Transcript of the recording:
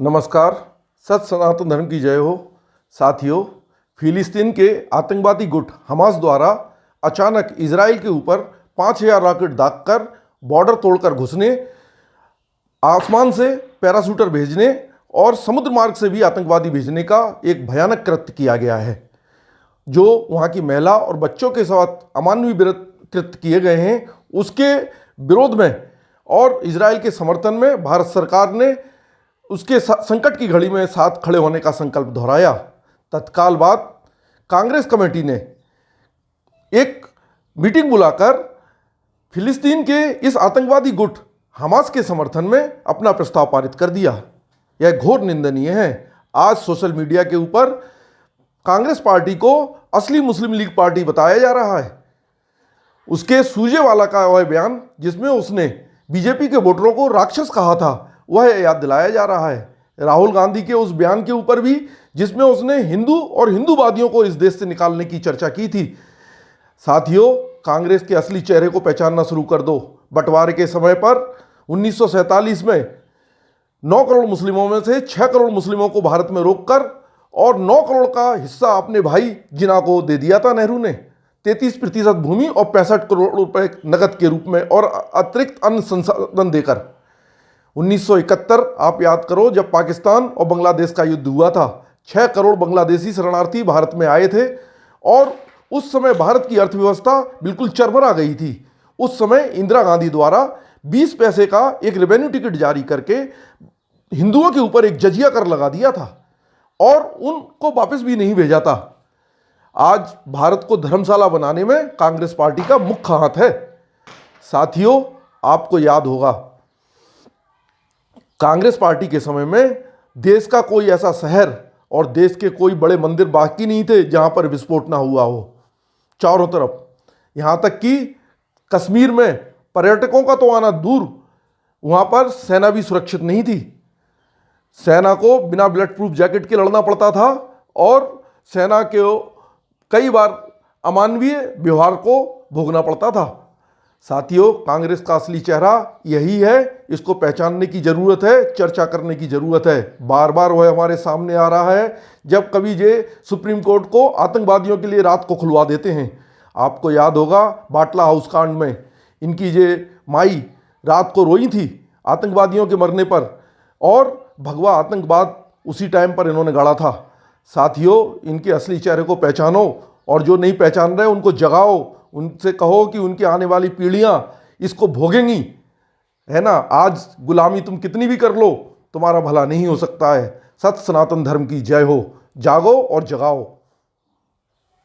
नमस्कार। सत सनातन धर्म की जय हो। साथियों, फिलिस्तीन के आतंकवादी गुट हमास द्वारा अचानक इजराइल के ऊपर 5000 रॉकेट दागकर बॉर्डर तोड़कर घुसने, आसमान से पैराशूटर भेजने और समुद्र मार्ग से भी आतंकवादी भेजने का एक भयानक कृत्य किया गया है। जो वहाँ की महिला और बच्चों के साथ अमानवीय कृत्य किए गए हैं, उसके विरोध में और इजराइल के समर्थन में भारत सरकार ने उसके संकट की घड़ी में साथ खड़े होने का संकल्प दोहराया। तत्काल बाद कांग्रेस कमेटी ने एक मीटिंग बुलाकर फिलिस्तीन के इस आतंकवादी गुट हमास के समर्थन में अपना प्रस्ताव पारित कर दिया। यह घोर निंदनीय है। आज सोशल मीडिया के ऊपर कांग्रेस पार्टी को असली मुस्लिम लीग पार्टी बताया जा रहा है। उसके सूजेवाला का वह बयान जिसमें उसने बीजेपी के वोटरों को राक्षस कहा था, वह याद दिलाया जा रहा है। राहुल गांधी के उस बयान के ऊपर भी जिसमें उसने हिंदू और हिंदूवादियों को इस देश से निकालने की चर्चा की थी। साथियों, कांग्रेस के असली चेहरे को पहचानना शुरू कर दो। बंटवारे के समय पर 1947 में 9 करोड़ मुस्लिमों में से 6 करोड़ मुस्लिमों को भारत में रोककर और 9 करोड़ का हिस्सा अपने भाई जिना को दे दिया था नेहरू ने। 33% भूमि और 65 करोड़ रुपए नकद के रूप में और अतिरिक्त अन्य संसाधन देकर। 1971 आप याद करो, जब पाकिस्तान और बांग्लादेश का युद्ध हुआ था, 6 करोड़ बांग्लादेशी शरणार्थी भारत में आए थे और उस समय भारत की अर्थव्यवस्था बिल्कुल चरमरा गई थी। उस समय इंदिरा गांधी द्वारा 20 पैसे का एक रेवेन्यू टिकट जारी करके हिंदुओं के ऊपर एक जजिया कर लगा दिया था और उनको वापस भी नहीं भेजा था। आज भारत को धर्मशाला बनाने में कांग्रेस पार्टी का मुख्य हाथ है। साथियों, आपको याद होगा, कांग्रेस पार्टी के समय में देश का कोई ऐसा शहर और देश के कोई बड़े मंदिर बाकी नहीं थे जहां पर विस्फोट ना हुआ हो। चारों तरफ, यहां तक कि कश्मीर में पर्यटकों का तो आना दूर, वहां पर सेना भी सुरक्षित नहीं थी। सेना को बिना बुलेट प्रूफ जैकेट के लड़ना पड़ता था और सेना के कई बार अमानवीय व्यवहार को भोगना पड़ता था। साथियों, कांग्रेस का असली चेहरा यही है। इसको पहचानने की जरूरत है, चर्चा करने की जरूरत है। बार बार वह हमारे सामने आ रहा है। जब कभी ये सुप्रीम कोर्ट को आतंकवादियों के लिए रात को खुलवा देते हैं। आपको याद होगा, बाटला हाउस कांड में इनकी ये माई रात को रोई थी आतंकवादियों के मरने पर, और भगवा आतंकवाद उसी टाइम पर इन्होंने गढ़ा था। साथियों, इनके असली चेहरे को पहचानो और जो नहीं पहचान रहे उनको जगाओ। उनसे कहो कि उनकी आने वाली पीढ़ियां इसको भोगेंगी, है ना। आज गुलामी तुम कितनी भी कर लो, तुम्हारा भला नहीं हो सकता है। सत सनातन धर्म की जय हो। जागो और जगाओ।